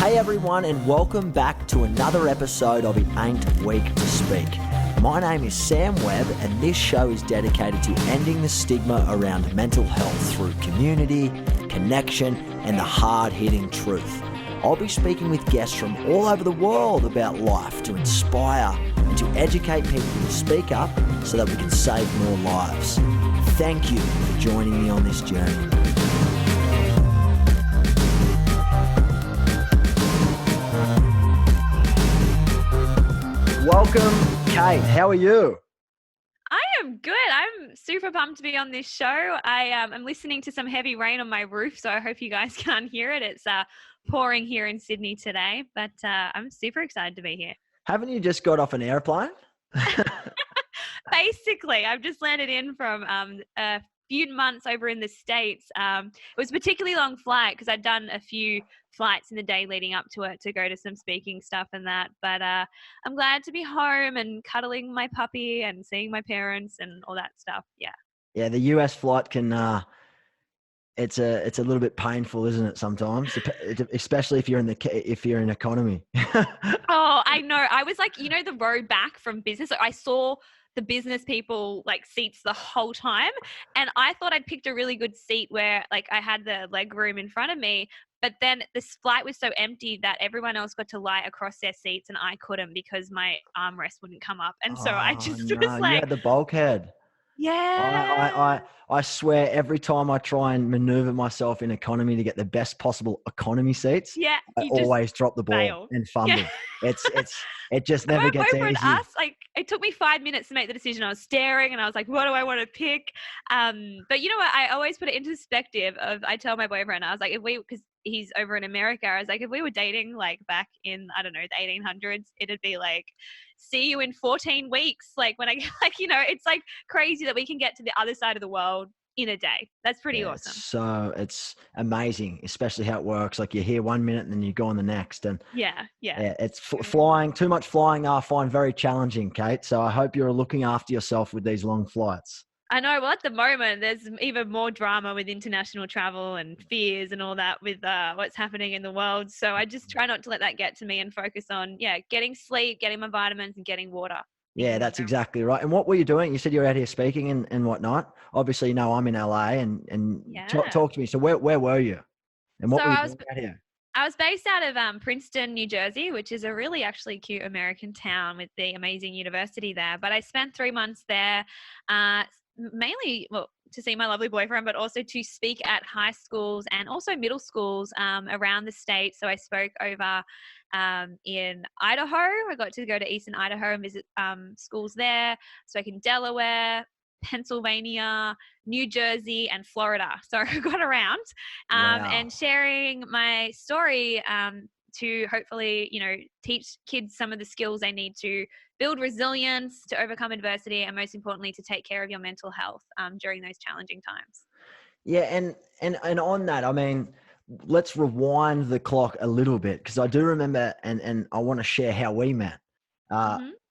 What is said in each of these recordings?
Hey everyone, and welcome back to another episode of It Ain't Weak to Speak. My name is Sam Webb, and this show is dedicated to ending the stigma around mental health through community, connection, and the hard-hitting truth. I'll be speaking with guests from all over the world about life to inspire and to educate people to speak up so that we can save more lives. Thank you for joining me on this journey. Welcome, Kate. How are you? I am good. I'm super pumped to be on this show. I'm listening to some heavy rain on my roof, so I hope you guys can't hear it. It's pouring here in Sydney today, but I'm super excited to be here. Haven't you just got off an airplane? Basically, I've just landed in from a few months over in the States. It was a particularly long flight because I'd done a few flights in the day leading up to it to go to some speaking stuff and that. But I'm glad to be home and cuddling my puppy and seeing my parents and all that stuff. Yeah. Yeah, the US flight can, it's a little bit painful, isn't it, sometimes? Especially if you're in economy. Oh, I know. I was like, the row back from business. I saw the business people like seats the whole time. And I thought I'd picked a really good seat where like I had the leg room in front of me. But then this flight was so empty that everyone else got to lie across their seats and I couldn't because my armrest wouldn't come up. And so I just was like, you had the bulkhead. Yeah. I swear every time I try and maneuver myself in economy to get the best possible economy seats, yeah, I always drop the ball fail. and fumble. Yeah. It just never gets easy. And us, like, it took me 5 minutes to make the decision. I was staring and I was like, what do I want to pick? But you know what? I always put it into perspective I tell my boyfriend, I was like, because he's over in America, I was like, if we were dating like back in, I don't know, the 1800s, it'd be like, see you in 14 weeks. Like when I get like, it's like crazy that we can get to the other side of the world in a day. That's pretty awesome. So it's amazing, especially how it works. Like you're here 1 minute and then you go on the next. And yeah, it's flying. Too much flying I find very challenging, Kate. So I hope you're looking after yourself with these long flights. I know. Well, at the moment, there's even more drama with international travel and fears and all that with what's happening in the world. So I just try not to let that get to me and focus on, getting sleep, getting my vitamins and getting water. Yeah, that's exactly right. And what were you doing? You said you were out here speaking and whatnot. Obviously, I'm in LA and talk to me. So where were you? And what were you doing out here? I was based out of Princeton, New Jersey, which is a really actually cute American town with the amazing university there. But I spent 3 months there, mainly, to see my lovely boyfriend, but also to speak at high schools and also middle schools around the state. So I spoke over in Idaho. I got to go to Eastern Idaho and visit schools there. Spoke in Delaware, Pennsylvania, New Jersey, and Florida. So I got around and sharing my story to hopefully, teach kids some of the skills they need to build resilience, to overcome adversity, and most importantly, to take care of your mental health during those challenging times. Yeah, and on that, I mean, let's rewind the clock a little bit because I do remember, and I want to share how we met.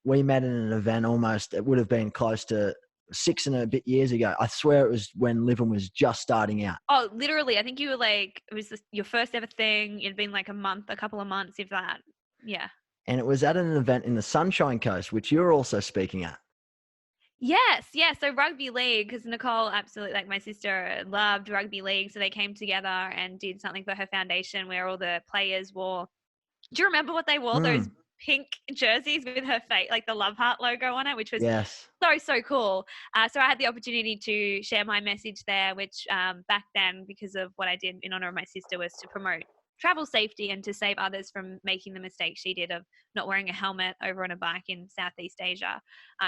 We met in an event it would have been close to 6 and a bit years ago. I swear it was when Living was just starting out. Oh, literally. I think you were like, it was your first ever thing. It'd been like a couple of months, if that. Yeah. And it was at an event in the Sunshine Coast, which you're also speaking at. Yes. Yeah. So rugby league, because Nicole absolutely, like my sister, loved rugby league. So they came together and did something for her foundation where all the players wore. Do you remember what they wore? Those pink jerseys with her face, like the Love Heart logo on it, which was so cool. So I had the opportunity to share my message there, which back then, because of what I did in honor of my sister, was to promote travel safety and to save others from making the mistake she did of not wearing a helmet over on a bike in Southeast Asia.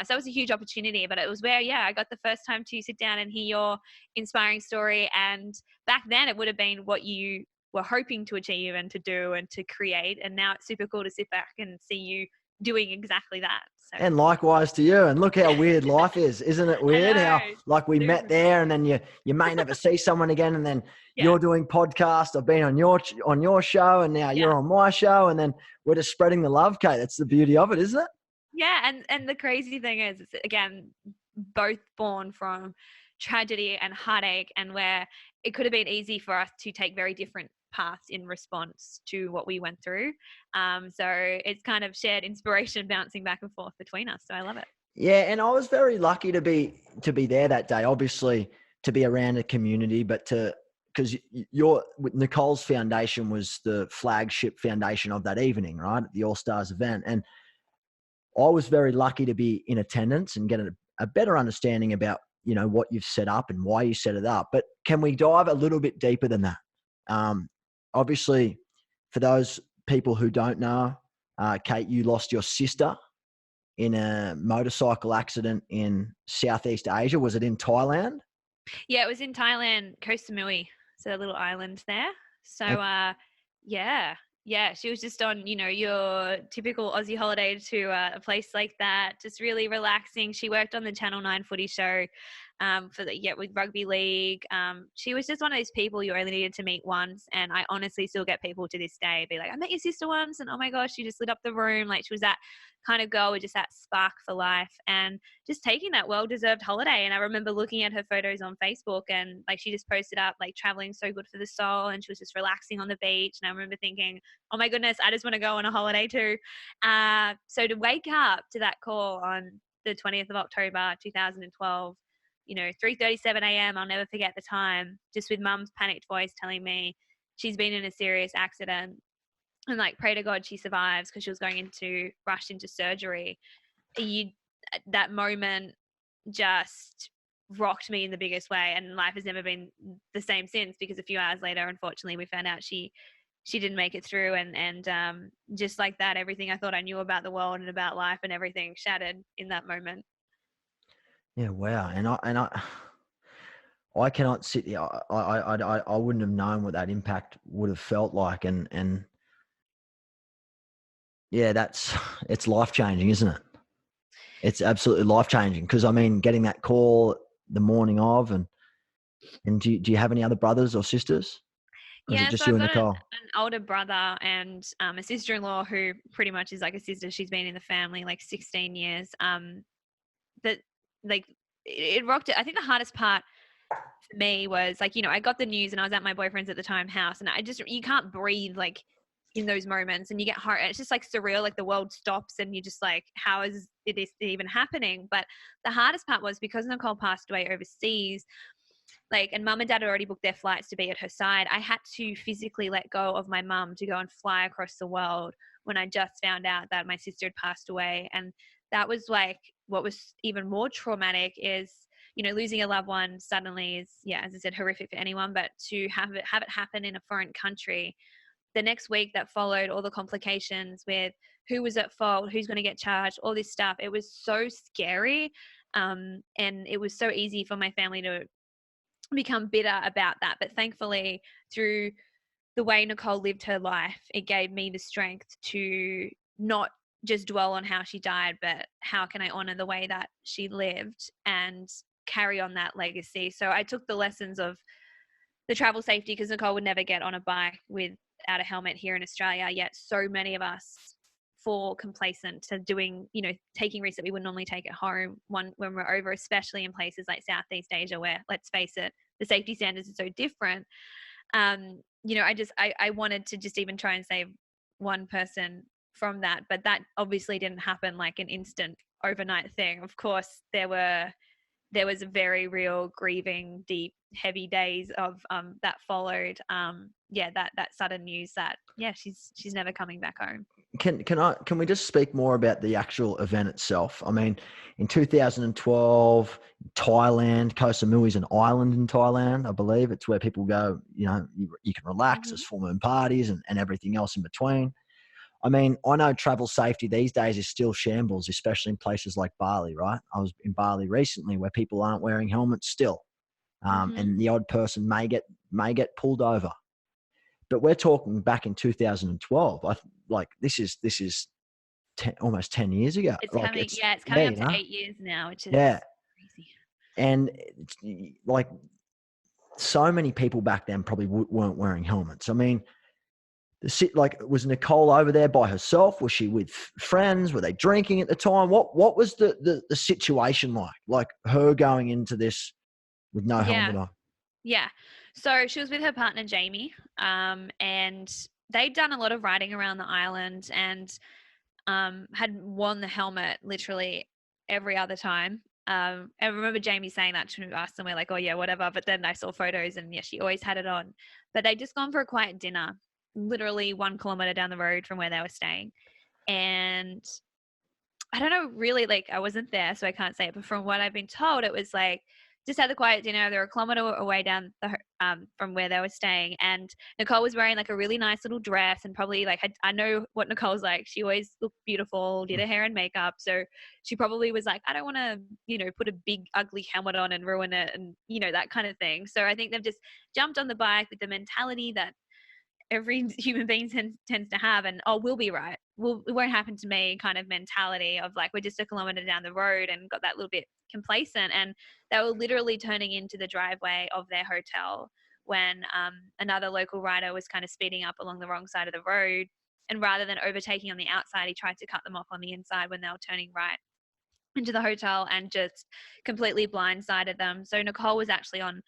So it was a huge opportunity, but it was where, I got the first time to sit down and hear your inspiring story. And back then it would have been what you were hoping to achieve and to do and to create. And now it's super cool to sit back and see you doing exactly that. So. And likewise to you. And look how weird life is. Isn't it weird how like we met there and then you may never see someone again and then you're doing podcasts. I've been on your show and now you're on my show and then we're just spreading the love, Kate. That's the beauty of it, isn't it? Yeah. And the crazy thing is, it's, again, both born from tragedy and heartache, and where it could have been easy for us to take very different paths in response to what we went through. So it's kind of shared inspiration bouncing back and forth between us. So I love it. Yeah, and I was very lucky to be there that day. Obviously, to be around a community, but because Nicole's foundation was the flagship foundation of that evening, right, at the All Stars event, and I was very lucky to be in attendance and get a better understanding about what you've set up and why you set it up. But can we dive a little bit deeper than that? Obviously, for those people who don't know, Kate, you lost your sister in a motorcycle accident in Southeast Asia. Was it in Thailand? Yeah, it was in Thailand, Koh Samui, so a little island there. So, yeah, she was just on, your typical Aussie holiday to a place like that, just really relaxing. She worked on the Channel 9 Footy Show with rugby league. She was just one of those people you only needed to meet once, and I honestly still get people to this day be like, I met your sister once, and oh my gosh, she just lit up the room. Like, she was that kind of girl with just that spark for life and just taking that well-deserved holiday. And I remember looking at her photos on Facebook, and like, she just posted up like traveling so good for the soul, and she was just relaxing on the beach. And I remember thinking, oh my goodness, I just want to go on a holiday too. So to wake up to that call on the 20th of October 2012, 3:37 a.m. I'll never forget the time, just with mum's panicked voice telling me she's been in a serious accident and like, pray to God she survives, because she was rushed into surgery. That moment just rocked me in the biggest way, and life has never been the same since, because a few hours later, unfortunately, we found out she didn't make it through, and just like that, everything I thought I knew about the world and about life and everything shattered in that moment. Yeah, wow. And I cannot sit here. I wouldn't have known what that impact would have felt like, and yeah, it's life changing, isn't it? It's absolutely life changing, because I mean, getting that call the morning of, and do you have any other brothers or sisters? Or is it just so you I've and got Nicole? an older brother and a sister-in-law who pretty much is like a sister. She's been in the family like 16 years. That like it rocked it. I think the hardest part for me was like, I got the news and I was at my boyfriend's at the time house, and you can't breathe like in those moments, and you get heart, and it's just like surreal, like the world stops and you're just like, how is this even happening? But the hardest part was because Nicole passed away overseas, like, and mum and dad had already booked their flights to be at her side. I had to physically let go of my mum to go and fly across the world when I just found out that my sister had passed away. And that was like, what was even more traumatic is, losing a loved one suddenly is, as I said, horrific for anyone, but to have it happen in a foreign country, the next week that followed, all the complications with who was at fault, who's going to get charged, all this stuff, it was so scary. And it was so easy for my family to become bitter about that. But thankfully, through the way Nicole lived her life, it gave me the strength to not just dwell on how she died, but how can I honor the way that she lived and carry on that legacy. So I took the lessons of the travel safety, because Nicole would never get on a bike without a helmet here in Australia, yet so many of us fall complacent to doing, taking risks that we would normally take at home when we're over, especially in places like Southeast Asia, where, let's face it, the safety standards are so different. I wanted to just even try and save one person from that, but that obviously didn't happen like an instant overnight thing. Of course, there was a very real grieving, deep, heavy days of that followed. That sudden news that she's never coming back home. Can we just speak more about the actual event itself? I mean, in 2012, Thailand, Koh Samui is an island in Thailand, I believe. It's where people go, you can relax. There's full moon parties and everything else in between. I mean, I know travel safety these days is still shambles, especially in places like Bali, right? I was in Bali recently where people aren't wearing helmets still. And the odd person may get pulled over. But we're talking back in 2012. This is almost 10 years ago. It's coming up to 8 years now, which is crazy. And like, so many people back then probably weren't wearing helmets. I mean, was Nicole over there by herself? Was she with friends? Were they drinking at the time? What was the situation like? Like, her going into this with no helmet on? Yeah. So she was with her partner, Jamie, and they'd done a lot of riding around the island and had worn the helmet literally every other time. I remember Jamie saying that to us, and we're like, oh, yeah, whatever. But then I saw photos, and yeah, she always had it on. But they'd just gone for a quiet dinner, literally 1 kilometer down the road from where they were staying. And I don't know, really, like, I wasn't there, so I can't say it. But from what I've been told, it was like just had the quiet dinner. They were a kilometer away down from where they were staying, and Nicole was wearing like a really nice little dress, and probably like I know what Nicole's like. She always looked beautiful, did her hair and makeup, so she probably was like, I don't want to, put a big ugly helmet on and ruin it, and that kind of thing. So I think they've just jumped on the bike with the mentality that every human being tends to have, and we'll be right, it won't happen to me kind of mentality of like, we're just a kilometer down the road, and got that little bit complacent. And they were literally turning into the driveway of their hotel when another local rider was kind of speeding up along the wrong side of the road, and rather than overtaking on the outside, he tried to cut them off on the inside when they were turning right into the hotel, and just completely blindsided them. So Nicole was actually on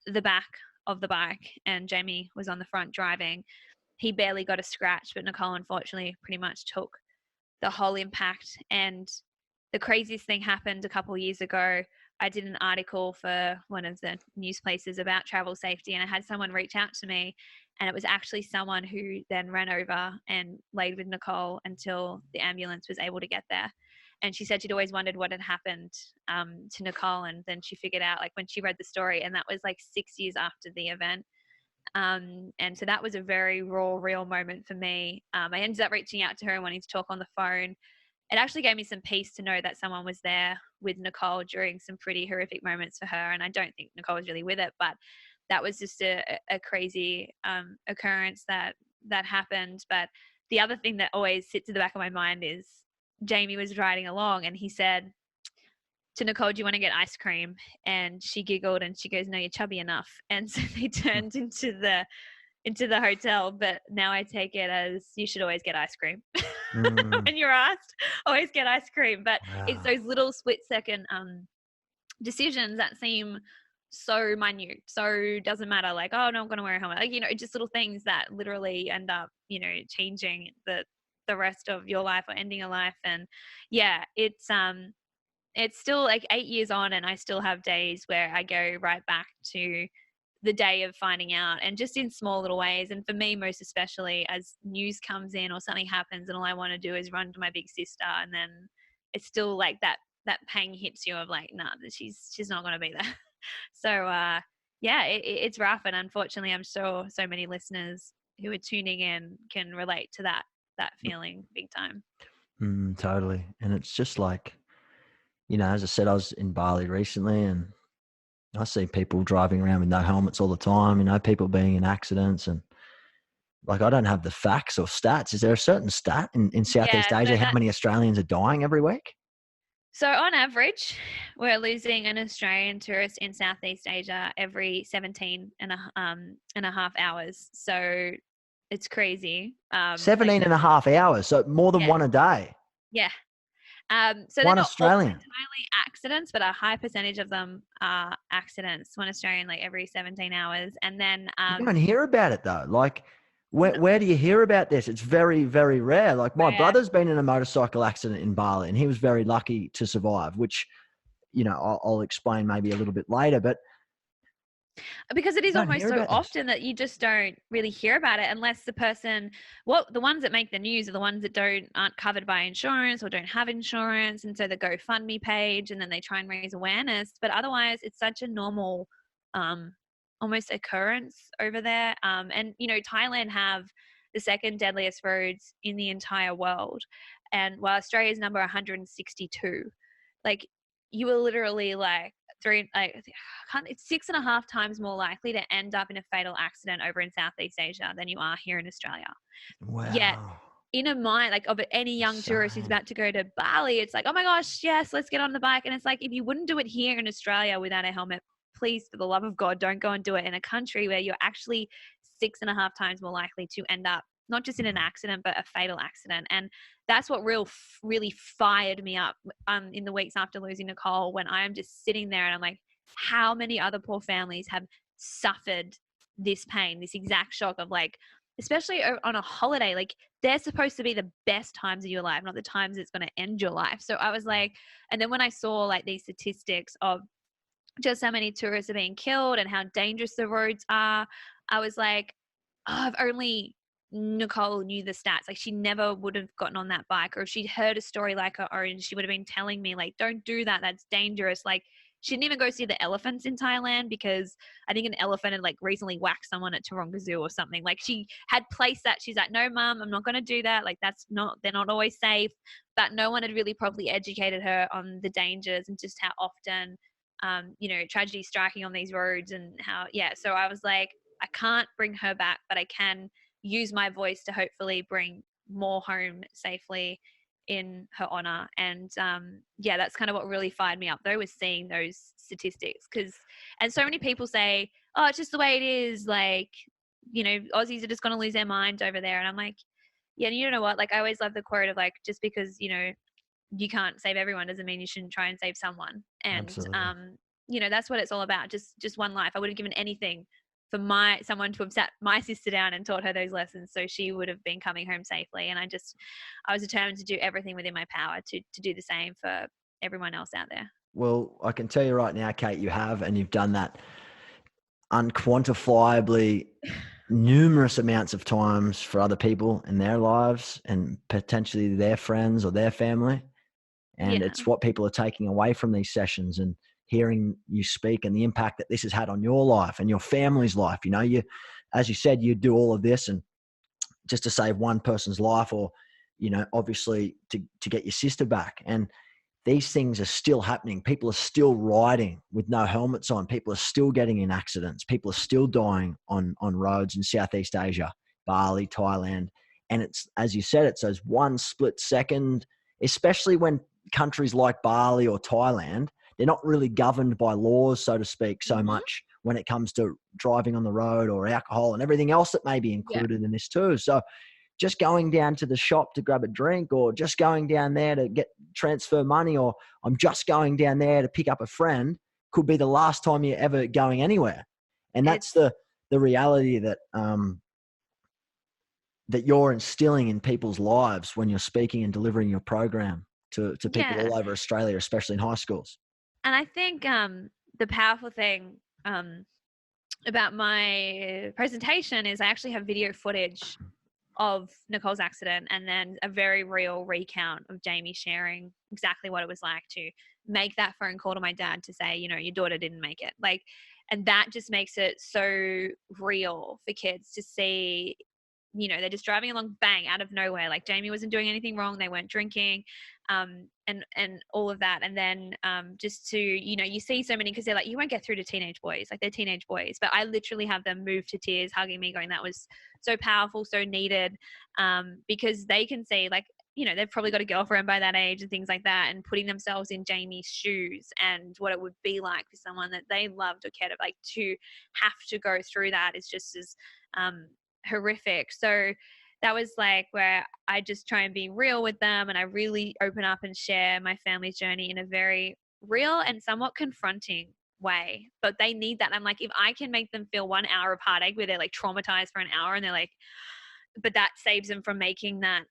the back of the bike and Jamie was on the front driving. He barely got a scratch, but Nicole unfortunately pretty much took the whole impact. And the craziest thing happened a couple of years ago. I did an article for one of the news places about travel safety, and I had someone reach out to me, and it was actually someone who then ran over and laid with Nicole until the ambulance was able to get there. And she said she'd always wondered what had happened to Nicole, and then she figured out, like, when she read the story, and that was like 6 years after the event. And so that was a very raw, real moment for me. I ended up reaching out to her and wanting to talk on the phone. It actually gave me some peace to know that someone was there with Nicole during some pretty horrific moments for her. And I don't think Nicole was really with it, but that was just a crazy occurrence that happened. But the other thing that always sits in the back of my mind is Jamie was riding along and he said to Nicole, do you want to get ice cream? And she giggled and she goes, no, you're chubby enough. And so they turned into the hotel. But now I take it as you should always get ice cream. When you're asked, always get ice cream. But it's those little split second decisions that seem so minute, so doesn't matter, like, oh no, I'm gonna wear a helmet, like, just little things that literally end up changing the rest of your life or ending a life. And yeah, it's still like 8 years on, and I still have days where I go right back to the day of finding out, and just in small little ways. And for me, most especially, as news comes in or something happens and all I want to do is run to my big sister, and then it's still like that pang hits you of like, nah, she's not going to be there. So yeah, it's rough. And unfortunately, I'm sure so many listeners who are tuning in can relate to that feeling big time. Totally. And it's just like, as I said, I was in Bali recently and I see people driving around with no helmets all the time, people being in accidents, and like, I don't have the facts or stats. Is there a certain stat in Southeast Asia, how many Australians are dying every week? So on average, we're losing an Australian tourist in Southeast Asia every 17 and a half hours. So it's crazy. 17 and a half hours. So more than one a day. Yeah. So one they're not Australian. entirely accidents, but a high percentage of them are accidents. One Australian, like every 17 hours. And then you don't hear about it though. Like, where do you hear about this? It's very, very rare. Like, my brother's been in a motorcycle accident in Bali, and he was very lucky to survive, which, I'll explain maybe a little bit later. But because it is almost so often that you just don't really hear about it unless the ones that make the news are the ones that aren't covered by insurance or don't have insurance. And so the GoFundMe page, and then they try and raise awareness. But otherwise, it's such a normal almost occurrence over there. And Thailand have the second deadliest roads in the entire world. And while Australia's number 162, like, you were literally like it's 6.5 times more likely to end up in a fatal accident over in Southeast Asia than you are here in Australia. Wow. Yet in a mind like of any young tourist who's about to go to Bali, it's like, oh my gosh, yes, let's get on the bike. And it's like, if you wouldn't do it here in Australia without a helmet, please, for the love of God, don't go and do it in a country where you're actually 6.5 times more likely to end up not just in an accident, but a fatal accident. And that's what really fired me up in the weeks after losing Nicole, when I am just sitting there and I'm like, how many other poor families have suffered this pain, this exact shock of like, especially on a holiday, like they're supposed to be the best times of your life, not the times it's going to end your life. So I was like, and then when I saw like these statistics of just how many tourists are being killed and how dangerous the roads are, I was like, oh, if only Nicole knew the stats. Like she never would have gotten on that bike, or if she'd heard a story like her own, she would have been telling me like, don't do that. That's dangerous. Like she didn't even go see the elephants in Thailand because I think an elephant had like recently whacked someone at Taronga Zoo or something. Like she had placed that. She's like, no, mum, I'm not going to do that. Like they're not always safe. But no one had really properly educated her on the dangers and just how often tragedy striking on these roads and how, so I was like, I can't bring her back, but I can use my voice to hopefully bring more home safely in her honor. And that's kind of what really fired me up though, was seeing those statistics. And so many people say, oh, it's just the way it is. Like, Aussies are just going to lose their minds over there. And I'm like, yeah, you know what? Like I always love the quote of like, just because, you can't save everyone doesn't mean you shouldn't try and save someone. And that's what it's all about. Just one life. I would have given anything for someone to have sat my sister down and taught her those lessons, so she would have been coming home safely. And I was determined to do everything within my power to do the same for everyone else out there. Well, I can tell you right now, Kate, you have, and you've done that unquantifiably numerous amounts of times for other people in their lives and potentially their friends or their family. And it's what people are taking away from these sessions and hearing you speak and the impact that this has had on your life and your family's life. You, as you said, you do all of this and just to save one person's life or, obviously to get your sister back. And these things are still happening. People are still riding with no helmets on. People are still getting in accidents. People are still dying on roads in Southeast Asia, Bali, Thailand. And it's, as you said, it's those one split second, especially when countries like Bali or Thailand, they're not really governed by laws, so to speak, so much when it comes to driving on the road or alcohol and everything else that may be included in this too. So just going down to the shop to grab a drink, or just going down there to transfer money, or I'm just going down there to pick up a friend, could be the last time you're ever going anywhere. And that's the reality that that you're instilling in people's lives when you're speaking and delivering your program to people all over Australia, especially in high schools. And I think the powerful thing about my presentation is I actually have video footage of Nicole's accident and then a very real recount of Jamie sharing exactly what it was like to make that phone call to my dad to say, your daughter didn't make it. Like, and that just makes it so real for kids to see, they're just driving along, bang, out of nowhere. Like Jamie wasn't doing anything wrong. They weren't drinking, and all of that. And then just to, you see so many, because they're like, you won't get through to teenage boys. Like they're teenage boys. But I literally have them moved to tears, hugging me, going, that was so powerful, so needed, because they can see, like, they've probably got a girlfriend by that age and things like that, and putting themselves in Jamie's shoes and what it would be like for someone that they loved or cared about, like to have to go through that is just as horrific. So that was like where I just try and be real with them, and I really open up and share my family's journey in a very real and somewhat confronting way. But they need that. I'm like, if I can make them feel 1 hour of heartache where they're like traumatized for an hour and they're like, but that saves them from making that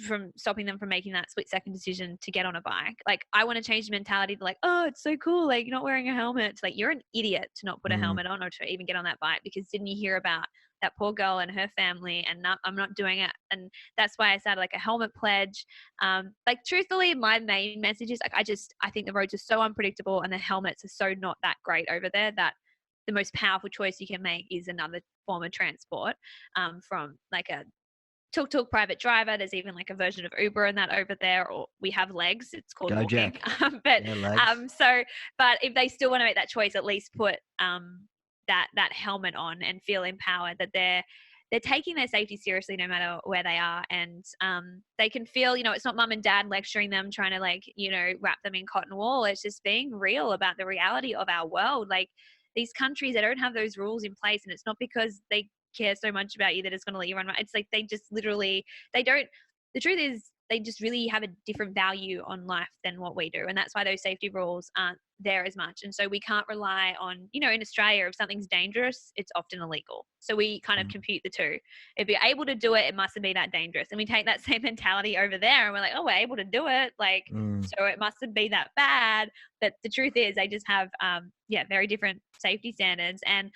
from stopping them from making that split second decision to get on a bike. Like I want to change the mentality to like, oh, it's so cool, like you're not wearing a helmet. It's like, you're an idiot to not put a helmet on or to even get on that bike, because didn't you hear about that poor girl and her family? And I'm not doing it. And that's why I started like a helmet pledge. Like truthfully, my main message is like, I think the roads are so unpredictable and the helmets are so not that great over there that the most powerful choice you can make is another form of transport, from like a tuk-tuk private driver. There's even like a version of Uber and that over there, or we have legs. It's called walking. But if they still want to make that choice, at least put that helmet on and feel empowered that they're taking their safety seriously no matter where they are. And they can feel, it's not mum and dad lecturing them, trying to like, wrap them in cotton wool. It's just being real about the reality of our world. Like these countries, they don't have those rules in place, and it's not because they care so much about you that it's going to let you run. It's like they just literally, they don't. The truth is, they just really have a different value on life than what we do. And that's why those safety rules aren't there as much. And so we can't rely on, in Australia, if something's dangerous, it's often illegal. So we kind of compute the two. If you're able to do it, it mustn't be that dangerous. And we take that same mentality over there and we're like, oh, we're able to do it. Like, so it mustn't be that bad. But the truth is they just have, very different safety standards. And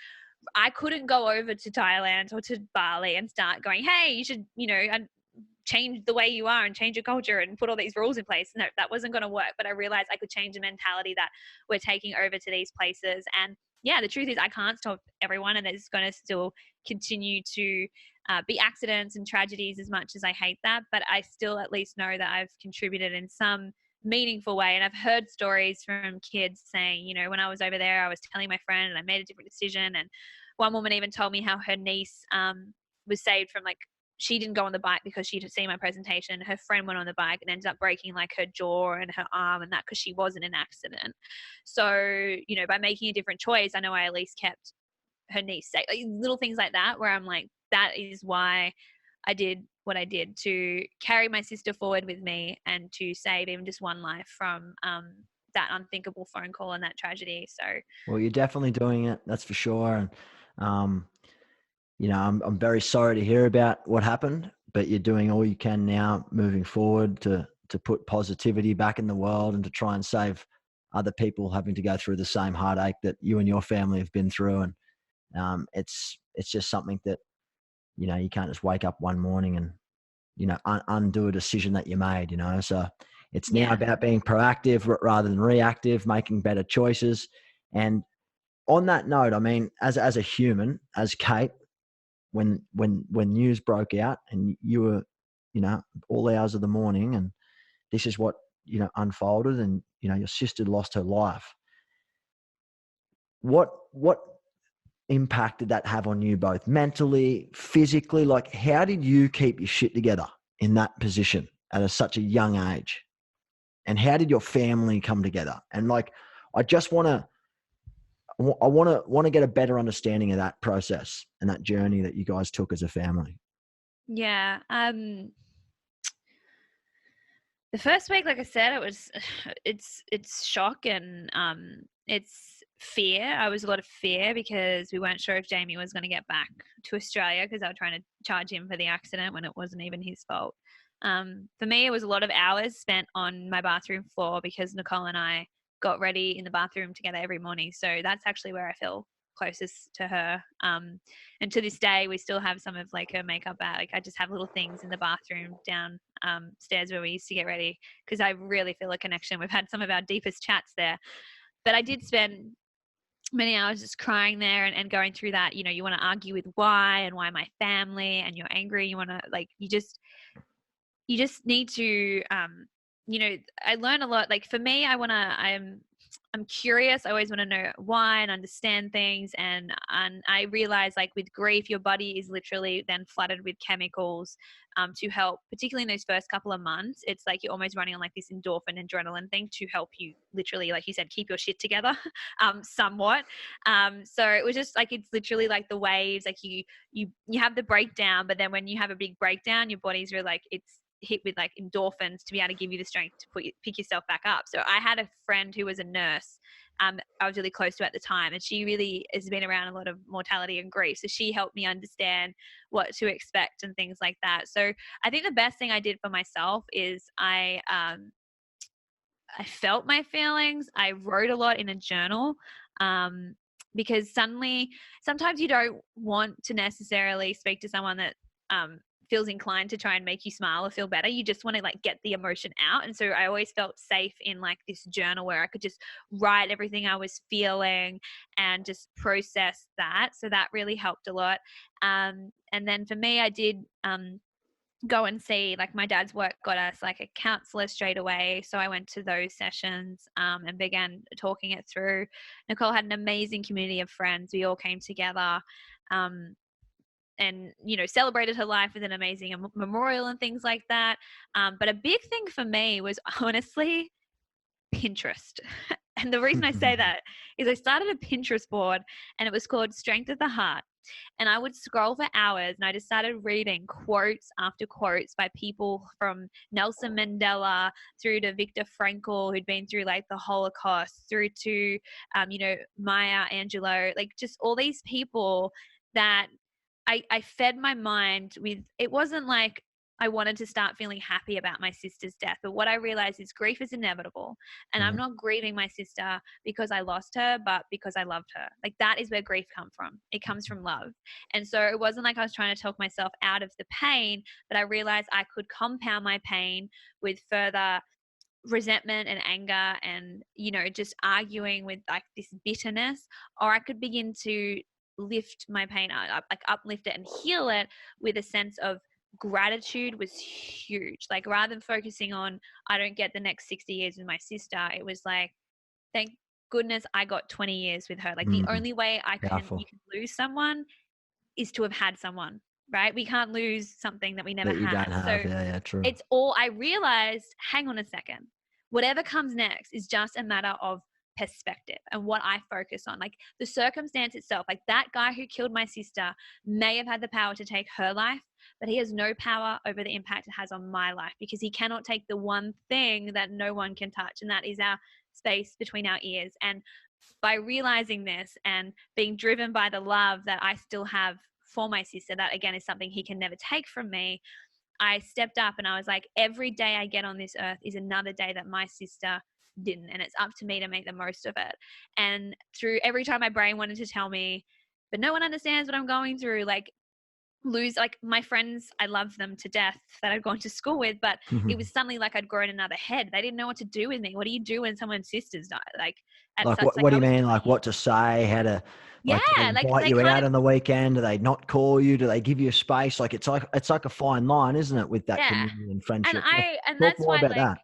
I couldn't go over to Thailand or to Bali and start going, hey, you should, change the way you are and change your culture and put all these rules in place. No, that wasn't going to work. But I realized I could change the mentality that we're taking over to these places. And the truth is I can't stop everyone, and there's going to still continue to be accidents and tragedies, as much as I hate that. But I still at least know that I've contributed in some meaningful way. And I've heard stories from kids saying, when I was over there, I was telling my friend and I made a different decision. And one woman even told me how her niece was saved from, like, she didn't go on the bike because she'd seen my presentation. Her friend went on the bike and ended up breaking like her jaw and her arm and that because she was in an accident. So, by making a different choice, I know I at least kept her niece safe. Like, little things like that where I'm like, that is why I did what I did, to carry my sister forward with me and to save even just one life from that unthinkable phone call and that tragedy. So, well, you're definitely doing it. That's for sure. And, I'm very sorry to hear about what happened, but you're doing all you can now moving forward to put positivity back in the world and to try and save other people having to go through the same heartache that you and your family have been through. And it's just something that, you can't just wake up one morning and, undo a decision that you made, So it's now about being proactive rather than reactive, making better choices. And on that note, I mean, as a human, as Kate, when news broke out and you were, all hours of the morning, and this is what, unfolded, and, your sister lost her life. What impact did that have on you, both mentally, physically? Like, how did you keep your shit together in that position at such a young age? And how did your family come together? And like, I just want to get a better understanding of that process and that journey that you guys took as a family. Yeah. The first week, like I said, it's shock and it's fear. I was a lot of fear because we weren't sure if Jamie was going to get back to Australia, because I was trying to charge him for the accident when it wasn't even his fault. For me, it was a lot of hours spent on my bathroom floor because Nicole and I got ready in the bathroom together every morning. So that's actually where I feel closest to her. And to this day, we still have some of like her makeup bag. I just have little things in the bathroom down stairs where we used to get ready, because I really feel a connection. We've had some of our deepest chats there. But I did spend many hours just crying there and going through that. You want to argue with why my family, and you're angry. You want to, like, you just need to, I learn a lot. Like for me, I'm curious. I always want to know why and understand things. And I realize, like, with grief, your body is literally then flooded with chemicals to help, particularly in those first couple of months. It's like you're almost running on like this endorphin adrenaline thing to help you literally, like you said, keep your shit together somewhat. So it was just like, it's literally like the waves, like you have the breakdown, but then when you have a big breakdown, your body's really like, it's hit with like endorphins to be able to give you the strength to pick yourself back up. So I had a friend who was a nurse I was really close to at the time, and she really has been around a lot of mortality and grief. So she helped me understand what to expect and things like that. So I think the best thing I did for myself is I felt my feelings. I wrote a lot in a journal. Because sometimes you don't want to necessarily speak to someone that feels inclined to try and make you smile or feel better. You just want to like get the emotion out. And so I always felt safe in like this journal where I could just write everything I was feeling and just process that. So that really helped a lot. And then for me, I did go and see, like, my dad's work got us like a counselor straight away. So I went to those sessions and began talking it through. Nicole had an amazing community of friends. We all came together and, celebrated her life with an amazing memorial and things like that. But a big thing for me was honestly Pinterest. And the reason I say that is I started a Pinterest board, and it was called Strength of the Heart. And I would scroll for hours, and I just started reading quotes after quotes by people from Nelson Mandela through to Viktor Frankl, who'd been through like the Holocaust, through to, Maya Angelou, like just all these people that I fed my mind with. It wasn't like I wanted to start feeling happy about my sister's death, but what I realized is grief is inevitable, and I'm not grieving my sister because I lost her, but because I loved her. Like, that is where grief comes from. It comes from love. And so it wasn't like I was trying to talk myself out of the pain, but I realized I could compound my pain with further resentment and anger and, just arguing with like this bitterness, or I could begin to lift my pain up, like uplift it and heal it with a sense of gratitude. Was huge. Like, rather than focusing on, I don't get the next 60 years with my sister, it was like, thank goodness I got 20 years with her. Like, the only way you Powerful. can lose someone is to have had someone, right? We can't lose something that we never That you had. don't have. So Yeah, true. it's all, I realized, hang on a second, whatever comes next is just a matter of perspective and what I focus on. Like, the circumstance itself, like that guy who killed my sister may have had the power to take her life, but he has no power over the impact it has on my life, because he cannot take the one thing that no one can touch, and that is our space between our ears. And by realizing this and being driven by the love that I still have for my sister, that again is something he can never take from me, I stepped up and I was like, every day I get on this earth is another day that my sister didn't, and it's up to me to make the most of it. And through every time my brain wanted to tell me, but no one understands what I'm going through, like, like my friends, I loved them to death that I'd gone to school with, but it was suddenly like I'd grown another head. They didn't know what to do with me. What do you do when someone's sisters die? Like, at Like, such, what do I you was mean? 20. Like, what to say? How to, Yeah, like, do they like invite they you kind out of, on the weekend? Do they not call you? Do they give you space? Like, it's like a fine line, isn't it, with that yeah. community and And friendship? Like, talk that's more why, about like, that.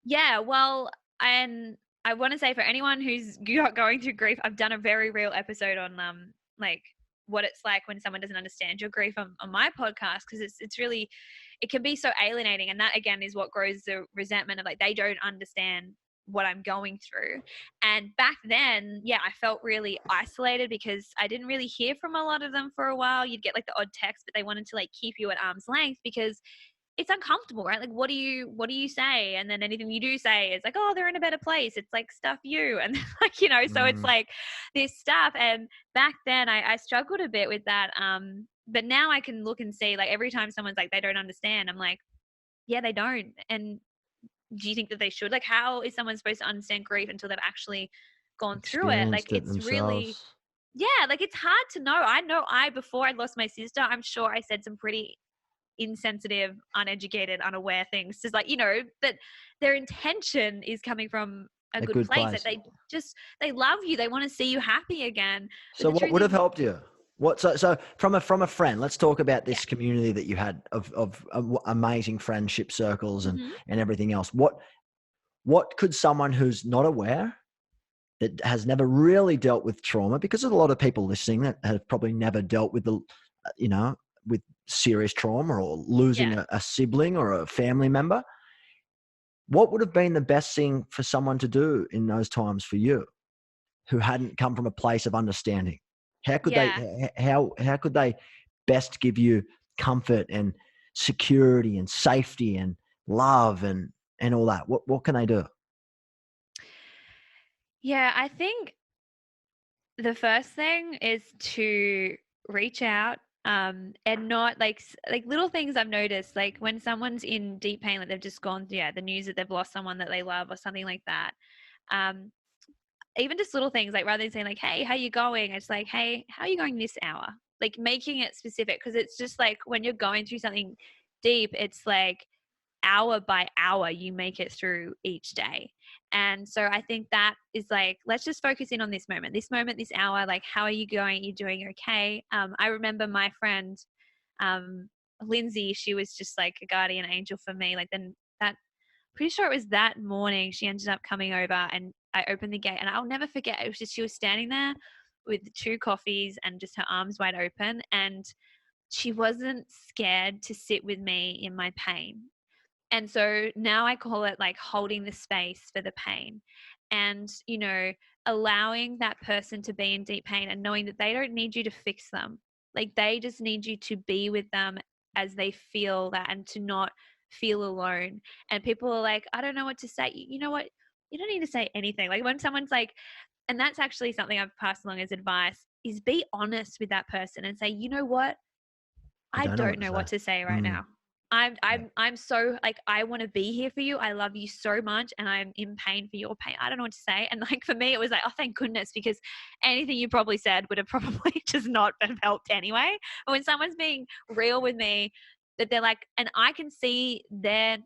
yeah, well, and I want to say, for anyone who's going through grief, I've done a very real episode on like what it's like when someone doesn't understand your grief on my podcast, because it's really, it can be so alienating, and that again is what grows the resentment of, like, they don't understand what I'm going through. And back then, yeah, I felt really isolated because I didn't really hear from a lot of them for a while. You'd get like the odd text, but they wanted to like keep you at arm's length because it's uncomfortable, right? Like, what do you say? And then anything you do say is like, oh, they're in a better place. It's like, stuff you. And like, so it's like this stuff. And back then I struggled a bit with that. But now I can look and see, like, every time someone's like, they don't understand, I'm like, yeah, they don't. And do you think that they should? Like, how is someone supposed to understand grief until they've actually gone through it? Like, Experienced it it's really, themselves. yeah, like, it's hard to know. Before I lost my sister, I'm sure I said some pretty insensitive, uneducated, unaware things. Just like, that their intention is coming from a A good good place. That place. they love you. They want to see you happy again. But So the what truth would have is, helped you? So from a friend, let's talk about this community that you had of amazing friendship circles and mhm, everything else. What could someone who's not aware, that has never really dealt with trauma, because there's a lot of people listening that have probably never dealt with with serious trauma or losing yeah. a sibling or a family member, what would have been the best thing for someone to do in those times for you, who hadn't come from a place of understanding? How could Yeah. how could they best give you comfort and security and safety and love and all that? What can they do? Yeah, I think the first thing is to reach out, and not like little things I've noticed, like when someone's in deep pain, like they've just gone, yeah, the news that they've lost someone that they love or something like that. Um, Even just little things, like rather than saying like, hey, how you going? It's like, hey, how are you going this hour? Like, making it specific, because it's just like when you're going through something deep, it's like hour by hour you make it through each day. And so I think that is like, let's just focus in on this moment, this hour. Like, how are you going? You doing okay? I remember my friend, um, Lindsay, she was just like a guardian angel for me. Like, then that, pretty sure it was that morning, she ended up coming over and I opened the gate, and I'll never forget. It was just, she was standing there with 2 coffees and just her arms wide open. And she wasn't scared to sit with me in my pain. And so now I call it like holding the space for the pain. and, you know, allowing that person to be in deep pain and knowing that they don't need you to fix them. Like, they just need you to be with them as they feel that, and to not feel alone. And people are like, I don't know what to say. You know what? You don't need to say anything. Like, when someone's like, and that's actually something I've passed along as advice, is be honest with that person and say, you know what? I I don't know don't what to know say. what to say right now. I'm so, like, I want to be here for you. I love you so much, and I'm in pain for your pain. I don't know what to say. And like, for me, it was like, oh, thank goodness, because anything you probably said would have probably just not have helped anyway. But when someone's being real with me, that they're like, and I can see they're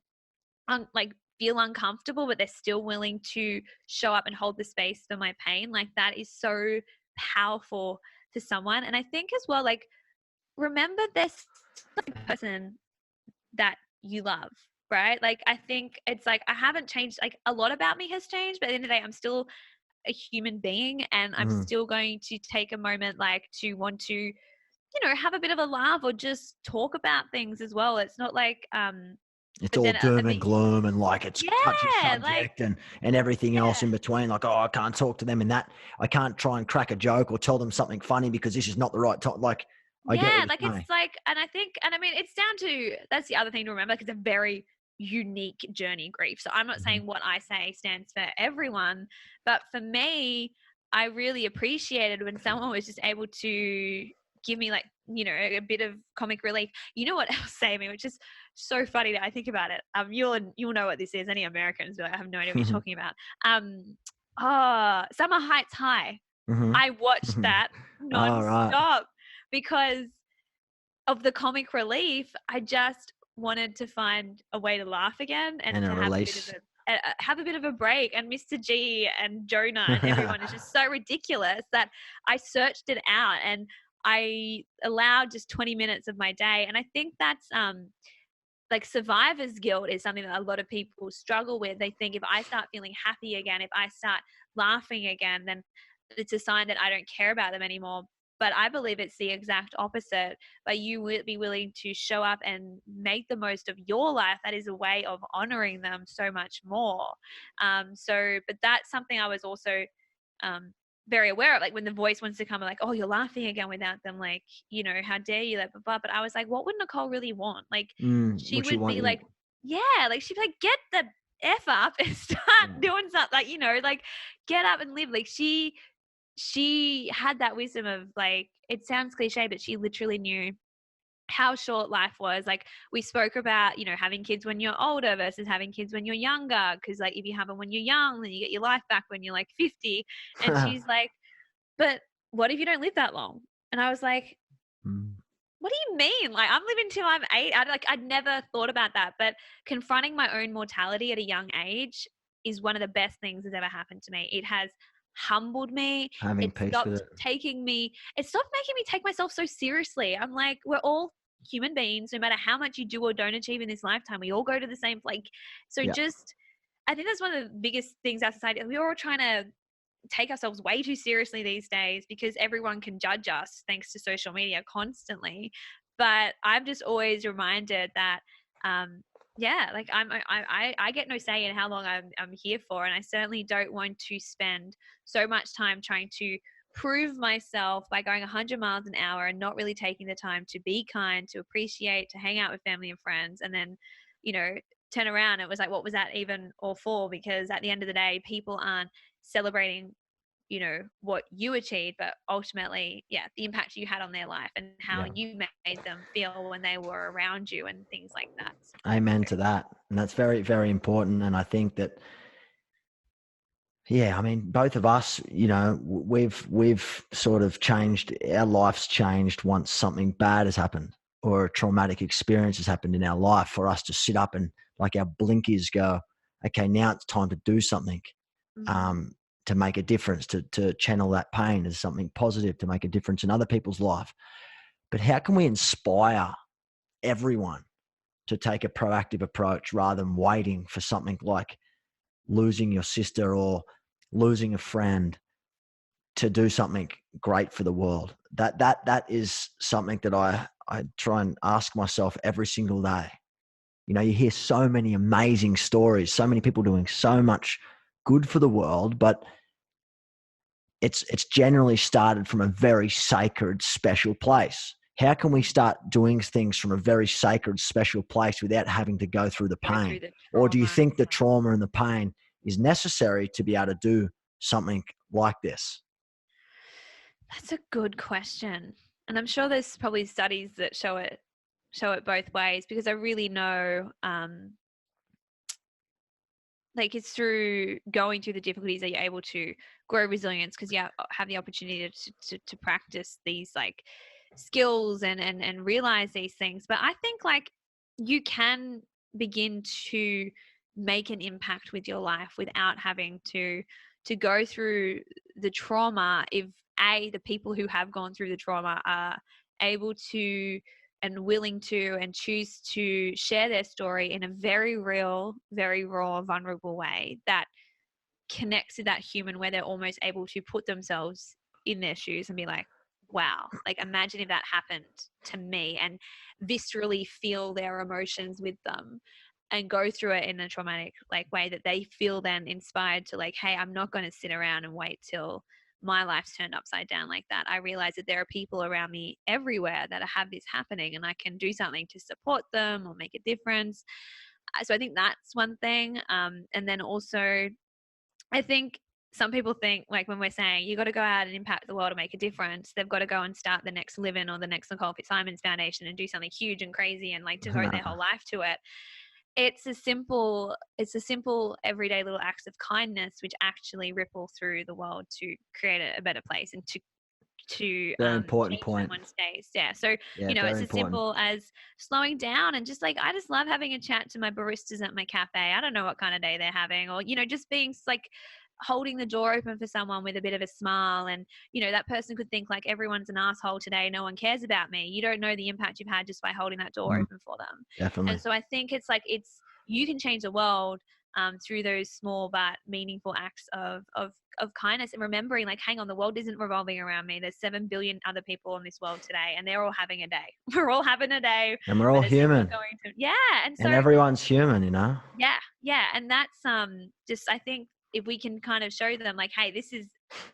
like feel uncomfortable, but they're still willing to show up and hold the space for my pain. Like, that is so powerful to someone. And I think as well, like, remember this person that you love, right? Like, I think it's like, I haven't changed, like, a lot about me has changed, but at the end of the day, I'm still a human being, and I'm still going to take a moment, like, to want to, you know, have a bit of a laugh or just talk about things as well. It's not like, It's but all then doom and gloom and like it's touchy yeah, like, subject and everything else yeah. in between. Like, oh, I can't talk to them and that. I can't try and crack a joke or tell them something funny because this is not the right time. Like, I get what Yeah, you're like, it's saying. like, and I think, and I mean, it's down to, that's the other thing to remember, like, it's a very unique journey, grief. So I'm not Mhm. saying what I say stands for everyone, but for me, I really appreciated when someone was just able to give me, like, you know, a bit of comic relief. You know what else saved me, which is so funny that I think about it. You'll know what this is. Any Americans, but I have no idea what you're talking about. Summer Heights High. Mhm. I watched Mhm. that All right. nonstop because of the comic relief. I just wanted to find a way to laugh again and And a to have a bit of release. have a bit of a break. And Mr. G and Jonah and everyone is just so ridiculous that I searched it out and I allowed just 20 minutes of my day. And I think that's like, survivor's guilt is something that a lot of people struggle with. They think, if I start feeling happy again, if I start laughing again, then it's a sign that I don't care about them anymore. But I believe it's the exact opposite. But you will be willing to show up and make the most of your life. That is a way of honoring them so much more. But that's something I was also um, very aware of. Like, when the voice wants to come, like, oh, you're laughing again without them. Like, you know, how dare you? Like, blah, blah. But I was like, what would Nicole really want? Like, she What you would want be you. like, yeah, like, she'd be like, get the F up and start doing something, like, you know, like, get up and live. Like, she had that wisdom of, like, it sounds cliche, but she literally knew how short life was. Like, we spoke about, you know, having kids when you're older versus having kids when you're younger. Cause, like, if you have them when you're young, then you get your life back when you're like 50. And she's like, but what if you don't live that long? And I was like, Mm. what do you mean? Like, I'm living till I'm 8. I'd never thought about that. But confronting my own mortality at a young age is one of the best things that's ever happened to me. It has humbled me. Having peace with it. It stopped making me take myself so seriously. I'm like, we're all human beings, no matter how much you do or don't achieve in this lifetime. We all go to the same, like, so Yeah. just, I think that's one of the biggest things our society, we're all trying to take ourselves way too seriously these days because everyone can judge us thanks to social media constantly. But I'm just always reminded that, yeah, like, I get no say in how long I'm here for, and I certainly don't want to spend so much time trying to prove myself by going 100 miles an hour and not really taking the time to be kind, to appreciate, to hang out with family and friends, and then, you know, turn around. It was like, what was that even all for? Because at the end of the day, people aren't celebrating, you know, what you achieved, but ultimately, yeah, the impact you had on their life and how Yeah. you made them feel when they were around you and things like that. Amen to that. And that's very, very important. And I think that, yeah, I mean, both of us, you know, we've sort of changed, our life's changed once something bad has happened or a traumatic experience has happened in our life for us to sit up and, like, our blinkers go, okay, now it's time to do something, Mm. um, to make a difference, to channel that pain as something positive, to make a difference in other people's life. But how can we inspire everyone to take a proactive approach rather than waiting for something like losing your sister or losing a friend to do something great for the world? That is something that I try and ask myself every single day. You know, you hear so many amazing stories, so many people doing so much good for the world, but it's generally started from a very sacred, special place. How can we start doing things from a very sacred, special place without having to go through the Go through pain? the Or do you trauma. think the trauma and the pain is necessary to be able to do something like this? That's a good question. And I'm sure there's probably studies that show it both ways, because I really know like it's through going through the difficulties that you're able to grow resilience, because you have the opportunity to practice these like skills and realize these things. But I think like you can begin to make an impact with your life without having to go through the trauma, if the people who have gone through the trauma are able to and willing to and choose to share their story in a very real, very raw, vulnerable way that connects to that human, where they're almost able to put themselves in their shoes and be like, wow, like imagine if that happened to me, and viscerally feel their emotions with them and go through it in a traumatic like way that they feel then inspired to like, hey, I'm not going to sit around and wait till my life's turned upside down like that. I realize that there are people around me everywhere that have this happening, and I can do something to support them or make a difference. So I think that's one thing. And then also, I think some people think like when we're saying you got to go out and impact the world and make a difference, they've got to go and start the next Living or the next Nicole Fitzsimons Foundation and do something huge and crazy and like devote their whole life to it. It's a simple everyday little acts of kindness which actually ripple through the world to create a better place and to Very important change point. someone's days. Yeah. So, Yeah, it's very as important. simple as slowing down and just like, I just love having a chat to my baristas at my cafe. I don't know what kind of day they're having, or, just being like holding the door open for someone with a bit of a smile. And, that person could think like everyone's an asshole today. No one cares about me. You don't know the impact you've had just by holding that door open for them. Definitely. And so I think it's like, you can change the world through those small but meaningful acts of kindness, and remembering like, hang on, the world isn't revolving around me. There's 7 billion other people in this world today, and they're all having a day. We're all having a day, And we're all human. And so and everyone's human, yeah, and that's just, I think if we can kind of show them like, hey, this is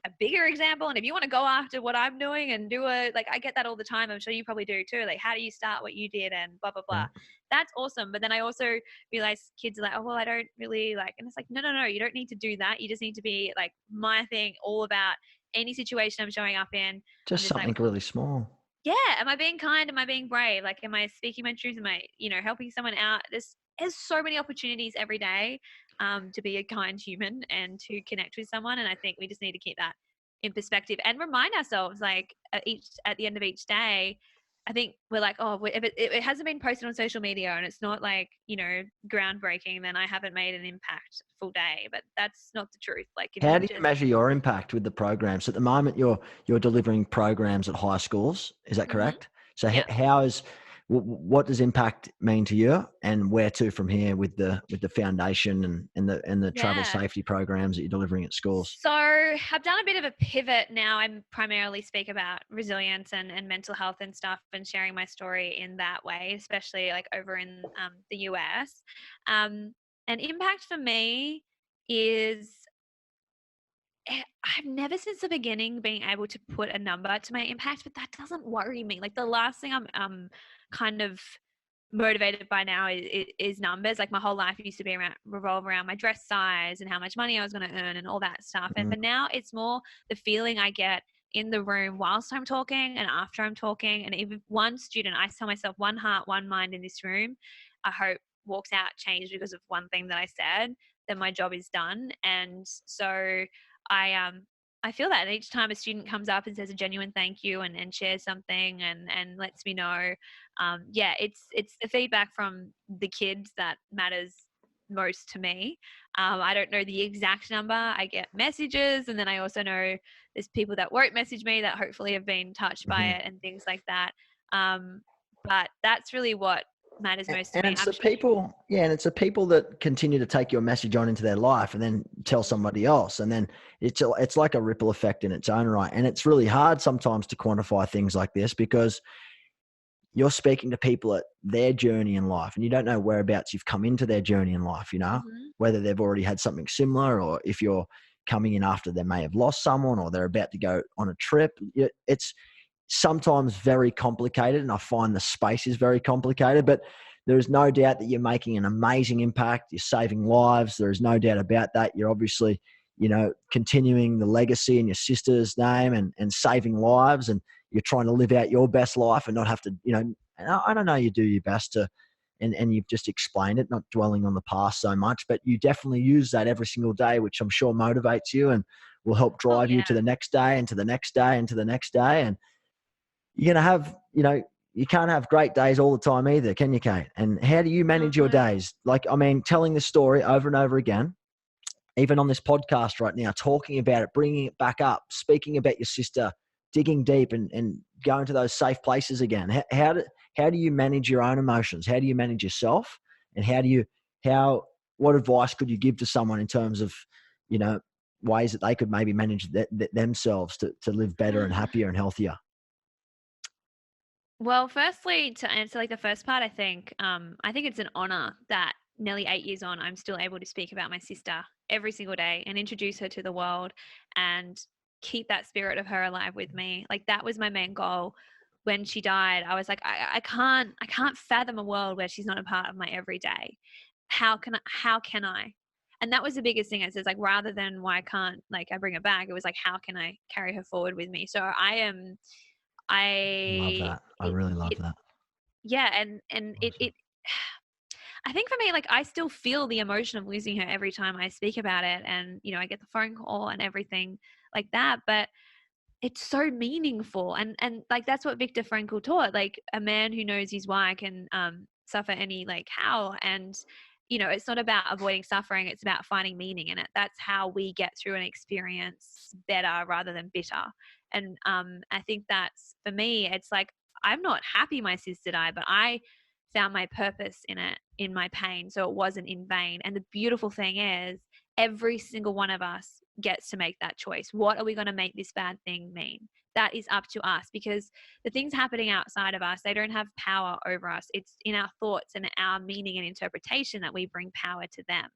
a bigger example, and if you want to go after what I'm doing and do it, like I get that all the time, I'm sure you probably do too, like how do you start what you did and blah blah blah. That's awesome. But then I also realize kids are like, oh well, I don't really like, and it's like, no, you don't need to do that. You just need to be like, my thing all about any situation I'm showing up in, just something like, really small. Yeah, am I being kind? Am I being brave? Like, am I speaking my truth? Am I, helping someone out? There's so many opportunities every day to be a kind human and to connect with someone. And I think we just need to keep that in perspective and remind ourselves, like at the end of each day, I think we're like, oh, if it hasn't been posted on social media and it's not like, groundbreaking, then I haven't made an impact full day. But that's not the truth. Like, how do you measure your impact with the programs? At the moment, you're delivering programs at high schools. Is that correct? So how is, what does impact mean to you, and where to from here with the foundation and the travel safety programs that you're delivering at schools? So I've done a bit of a pivot now. I primarily speak about resilience and mental health and stuff, and sharing my story in that way, especially like over in the US. And impact for me is, I've never since the beginning been able to put a number to my impact, but that doesn't worry me. Like the last thing I'm kind of motivated by now is numbers. Like my whole life used to be revolve around my dress size and how much money I was going to earn and all that stuff. And but now it's more the feeling I get in the room whilst I'm talking and after I'm talking. And if one student, I tell myself, one heart, one mind in this room, I hope walks out changed because of one thing that I said, then my job is done. And so I feel that, and each time a student comes up and says a genuine thank you and shares something and lets me know, it's the feedback from the kids that matters most to me. I don't know the exact number. I get messages, and then I also know there's people that won't message me that hopefully have been touched by it and things like that. But that's really what matters most to me. It's the people, and it's the people that continue to take your message on into their life and then tell somebody else, and then it's like a ripple effect in its own right. And it's really hard sometimes to quantify things like this, because you're speaking to people at their journey in life, and you don't know whereabouts you've come into their journey in life, Mm-hmm. whether they've already had something similar, or if you're coming in after they may have lost someone, or they're about to go on a trip. It's sometimes very complicated, and I find the space is very complicated, but there is no doubt that you're making an amazing impact. You're saving lives. There is no doubt about that. You're obviously, continuing the legacy in your sister's name, and saving lives, and you're trying to live out your best life and not have to, and I don't know, you do your best to, and you've just explained it, not dwelling on the past so much, but you definitely use that every single day, which I'm sure motivates you and will help Oh drive you yeah. to the next day and to the next day and to the next day. And you're going to have, you can't have great days all the time either, can you, Kate? And how do you manage your No. days? Like, I mean, telling the story over and over again, even on this podcast right now, talking about it, bringing it back up, speaking about your sister, digging deep and going to those safe places again. How do you manage your own emotions? How do you manage yourself? And what advice could you give to someone in terms of, ways that they could maybe manage themselves to live better and happier and healthier? Well, firstly, to answer like the first part, I think it's an honor that nearly 8 years on, I'm still able to speak about my sister every single day and introduce her to the world and keep that spirit of her alive with me. Like that was my main goal. When she died, I was like, I can't fathom a world where she's not a part of my everyday. How can I? And that was the biggest thing. It says like, rather than why can't like I bring her back, it was like, how can I carry her forward with me? So Love I that. I really love it that. yeah, and Awesome. it I think for me, like I still feel the emotion of losing her every time I speak about it, and I get the phone call and everything like that. But it's so meaningful, and like that's what Viktor Frankl taught. Like a man who knows his wife can suffer any like how, and it's not about avoiding suffering; it's about finding meaning in it. That's how we get through an experience better rather than bitter. And I think that's for me. It's like I'm not happy my sister died, but I found my purpose in it, in my pain, so it wasn't in vain. And the beautiful thing is every single one of us gets to make that choice. What are we going to make this bad thing mean? That is up to us, because the things happening outside of us, they don't have power over us. It's in our thoughts and our meaning and interpretation that we bring power to them,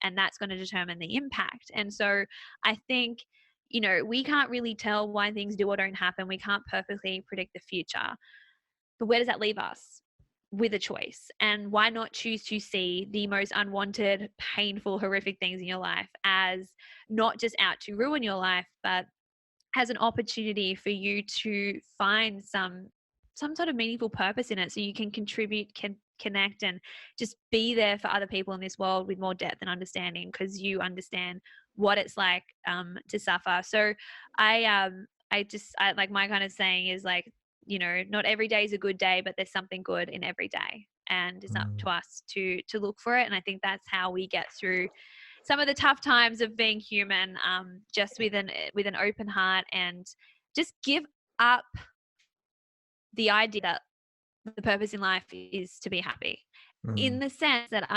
and that's going to determine the impact. And so I think we can't really tell why things do or don't happen. We can't perfectly predict the future, but where does that leave us? With a choice. And why not choose to see the most unwanted, painful, horrific things in your life as not just out to ruin your life, but as an opportunity for you to find some sort of meaningful purpose in it, so you can contribute, can connect, and just be there for other people in this world with more depth and understanding, because you understand what it's like to suffer. So I like my kind of saying is like, not every day is a good day, but there's something good in every day, and it's up to us to look for it. And I think that's how we get through some of the tough times of being human, just with an open heart, and just give up the idea that the purpose in life is to be happy. In the sense that,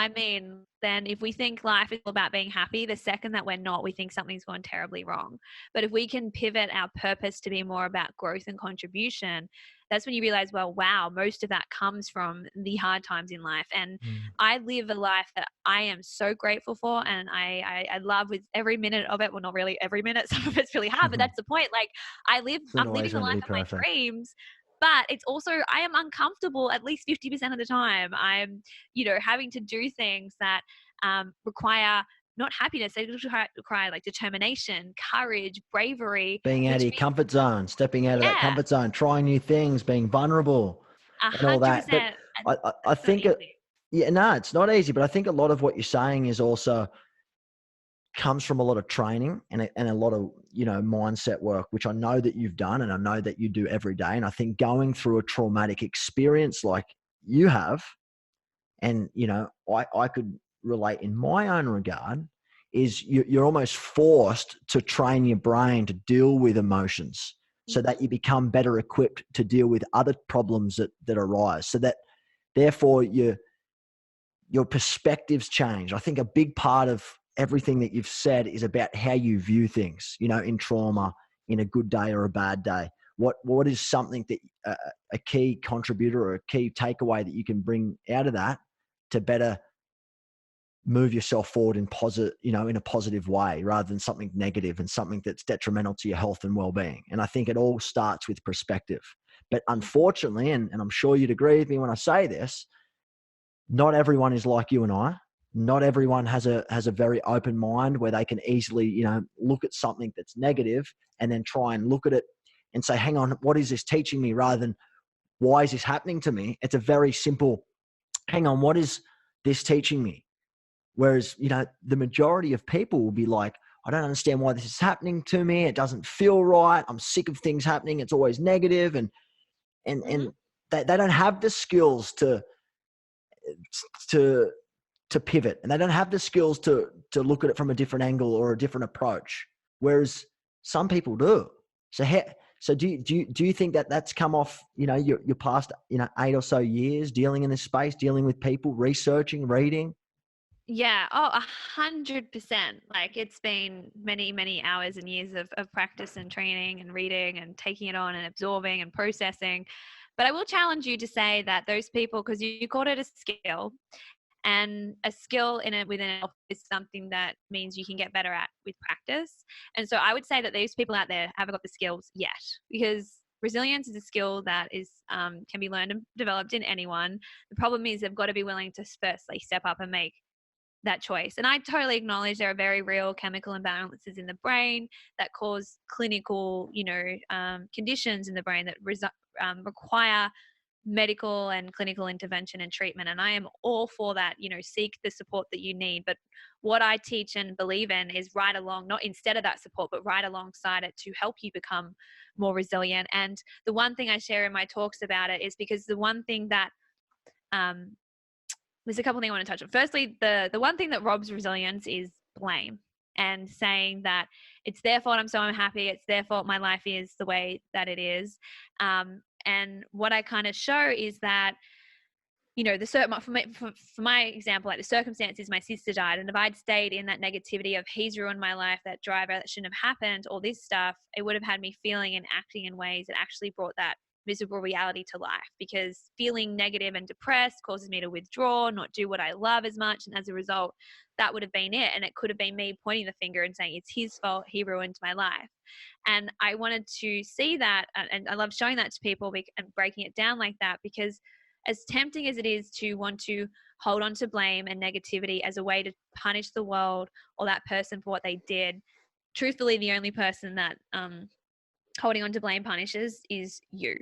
then if we think life is all about being happy, the second that we're not, we think something's gone terribly wrong. But if we can pivot our purpose to be more about growth and contribution, that's when you realize, well, wow, most of that comes from the hard times in life. And I live a life that I am so grateful for, and I love with every minute of it. Well, not really every minute. Some of it's really hard, but that's the point. Like I'm living the life of my dreams. But it's also, I am uncomfortable at least 50% of the time. I'm, having to do things that require not happiness, they require like determination, courage, bravery, Being out of which your means, comfort zone, stepping out of that yeah, comfort zone, trying new things, being vulnerable and all that. But 100%. I It's not think, easy. yeah, no, it's not easy. But I think a lot of what you're saying is also comes from a lot of training and a lot of, mindset work, which I know that you've done and I know that you do every day. And I think going through a traumatic experience like you have, and, I could relate in my own regard, is you're almost forced to train your brain to deal with emotions so that you become better equipped to deal with other problems that arise, so that therefore your perspectives change. I think a big part of everything that you've said is about how you view things, in trauma, in a good day or a bad day. what is something that a key contributor or a key takeaway that you can bring out of that to better move yourself forward in a positive way rather than something negative and something that's detrimental to your health and well-being. And I think it all starts with perspective. But unfortunately, and I'm sure you'd agree with me when I say this, not everyone is like you and I. Not everyone has a very open mind where they can easily, look at something that's negative and then try and look at it and say, hang on, what is this teaching me, rather than why is this happening to me? It's a very simple, hang on, what is this teaching me? Whereas, the majority of people will be like, I don't understand why this is happening to me. It doesn't feel right. I'm sick of things happening. It's always negative. And they don't have the skills to pivot, and they don't have the skills to look at it from a different angle or a different approach. Whereas some people do. So do you think that that's come off, your past, 8 or so years dealing in this space, dealing with people, researching, reading? Yeah. Oh, 100%. Like, it's been many, many hours and years of practice and training and reading and taking it on and absorbing and processing. But I will challenge you to say that those people, because you called it a skill, and a skill within itself is something that means you can get better at with practice. And so I would say that those people out there haven't got the skills yet, because resilience is a skill that is can be learned and developed in anyone. The problem is they've got to be willing to firstly step up and make that choice. And I totally acknowledge there are very real chemical imbalances in the brain that cause clinical, conditions in the brain that require medical and clinical intervention and treatment. And I am all for that, seek the support that you need. But what I teach and believe in is right along, not instead of that support, but right alongside it to help you become more resilient. And the one thing I share in my talks about it is because the one thing that, there's a couple things I want to touch on. Firstly, the one thing that robs resilience is blame, and saying that it's their fault I'm so unhappy, it's their fault my life is the way that it is. And what I kind of show is that, for my example, like the circumstances, my sister died, and if I'd stayed in that negativity of he's ruined my life, that driver, that shouldn't have happened, all this stuff, it would have had me feeling and acting in ways that actually brought that miserable reality to life, because feeling negative and depressed causes me to withdraw, not do what I love as much. And as a result, that would have been it. And it could have been me pointing the finger and saying, it's his fault, he ruined my life. And I wanted to see that. And I love showing that to people and breaking it down like that, because as tempting as it is to want to hold on to blame and negativity as a way to punish the world or that person for what they did, truthfully, the only person that, holding on to blame punishes is you.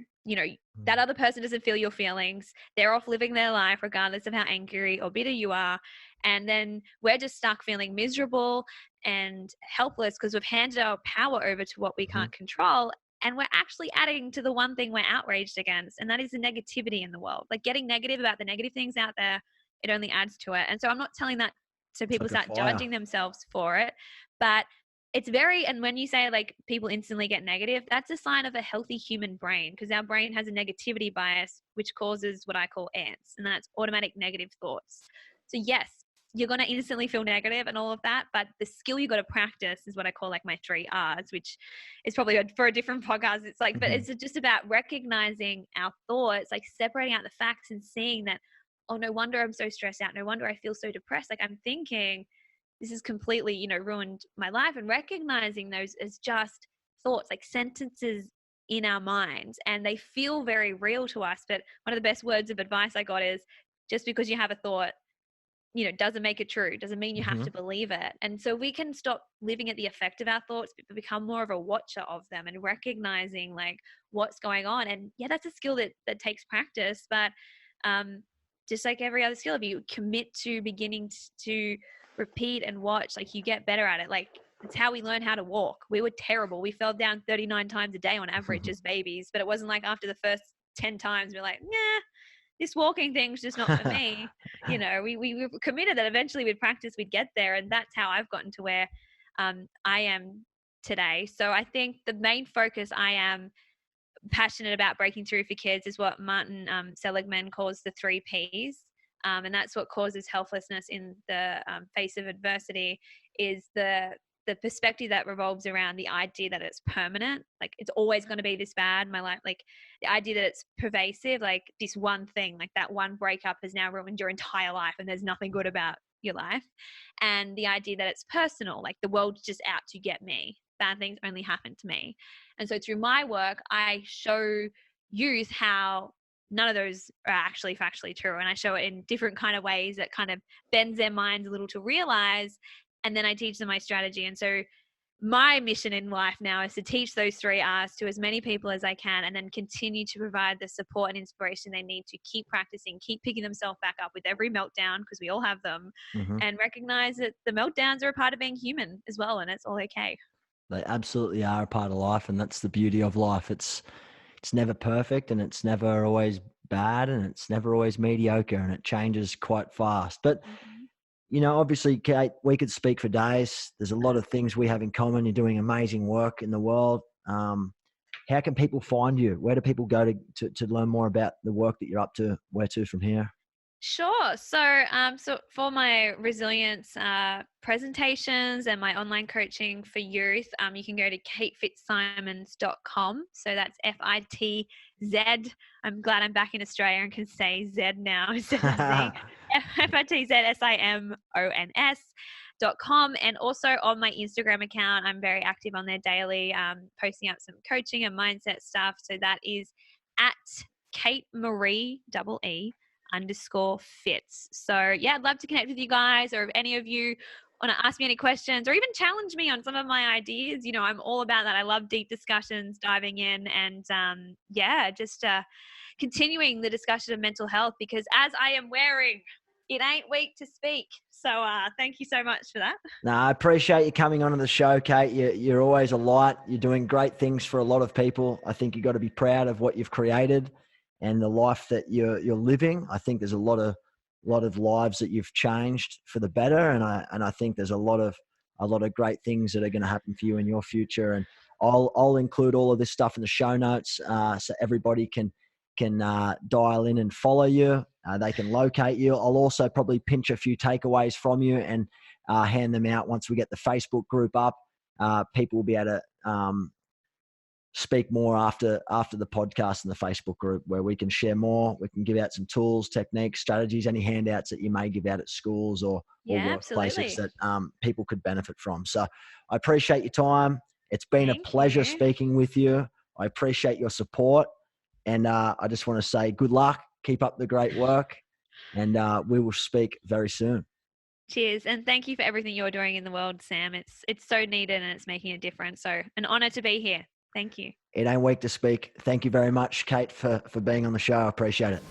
That other person doesn't feel your feelings. They're off living their life regardless of how angry or bitter you are. And then we're just stuck feeling miserable and helpless because we've handed our power over to what we can't control. And we're actually adding to the one thing we're outraged against, and that is the negativity in the world. Like, getting negative about the negative things out there, it only adds to it. And so I'm not telling that so people start judging themselves for it, but and when you say like people instantly get negative, that's a sign of a healthy human brain, because our brain has a negativity bias, which causes what I call ants, and that's automatic negative thoughts. So yes, you're going to instantly feel negative and all of that, but the skill you got to practice is what I call like my 3 R's, which is probably for a different podcast. It's like, but it's just about recognizing our thoughts, like separating out the facts and seeing that, oh, no wonder I'm so stressed out. No wonder I feel so depressed. Like, I'm thinking this has completely, ruined my life, and recognizing those as just thoughts, like sentences in our minds, and they feel very real to us. But one of the best words of advice I got is, just because you have a thought, doesn't make it true, doesn't mean you have to believe it. And so we can stop living at the effect of our thoughts, but become more of a watcher of them and recognizing like what's going on. And yeah, that's a skill that takes practice, but just like every other skill, if you commit to beginning to repeat and watch, like, you get better at it. Like, it's how we learn how to walk. We were terrible. We fell down 39 times a day on average as babies, but it wasn't like after the first 10 times we're like, nah, this walking thing's just not for me. We were committed that eventually with practice we'd get there, and that's how I've gotten to where I am today. So I think the main focus I am passionate about breaking through for kids is what Martin Seligman calls the 3 Ps. And that's what causes helplessness in the face of adversity, is the the perspective that revolves around the idea that it's permanent, like it's always going to be this bad, my life, like the idea that it's pervasive, like this one thing, like that one breakup has now ruined your entire life and there's nothing good about your life. And the idea that it's personal, like the world's just out to get me, bad things only happen to me. And so through my work, I show youth how none of those are actually factually true. And I show it in different kind of ways that kind of bends their minds a little to realize. And then I teach them my strategy. And so my mission in life now is to teach those 3 R's to as many people as I can, and then continue to provide the support and inspiration they need to keep practicing, keep picking themselves back up with every meltdown, because we all have them, and recognize that the meltdowns are a part of being human as well. And it's all okay. They absolutely are a part of life. And that's the beauty of life. It's never perfect, and it's never always bad, and it's never always mediocre, and it changes quite fast. But you know, obviously, Kate, we could speak for days. There's a lot of things we have in common. You're doing amazing work in the world. How can people find you? Where do people go to learn more about the work that you're up to? Where to from here? Sure. So for my resilience presentations and my online coaching for youth, you can go to katefitzsimons.com. So that's FITZ. I'm glad I'm back in Australia and can say Z now instead of Z. FITZSIMONS.com. And also on my Instagram account, I'm very active on there daily, posting up some coaching and mindset stuff. So that is at Kate Marie _Fitz. So yeah, I'd love to connect with you guys, or if any of you want to ask me any questions or even challenge me on some of my ideas, you know, I'm all about that. I love deep discussions, diving in, and just continuing the discussion of mental health, because as I am wearing, it ain't weak to speak. So thank you so much for that. No, I appreciate you coming onto the show, Kate. You're always a light. You're doing great things for a lot of people. I think you've got to be proud of what you've created and the life that you're living. I think there's a lot of lives that you've changed for the better, and I think there's a lot of great things that are going to happen for you in your future. And I'll include all of this stuff in the show notes, so everybody can dial in and follow you. They can locate you. I'll also probably pinch a few takeaways from you and hand them out once we get the Facebook group up. People will be able to speak more after the podcast and the Facebook group, where we can share more. We can give out some tools, techniques, strategies, any handouts that you may give out at schools or workplaces that people could benefit from. So I appreciate your time. It's been a pleasure speaking with you. I appreciate your support. And I just want to say good luck. Keep up the great work. And we will speak very soon. Cheers. And thank you for everything you're doing in the world, Sam. It's so needed and it's making a difference. So an honor to be here. Thank you. It ain't weak to speak. Thank you very much, Kate, for being on the show. I appreciate it.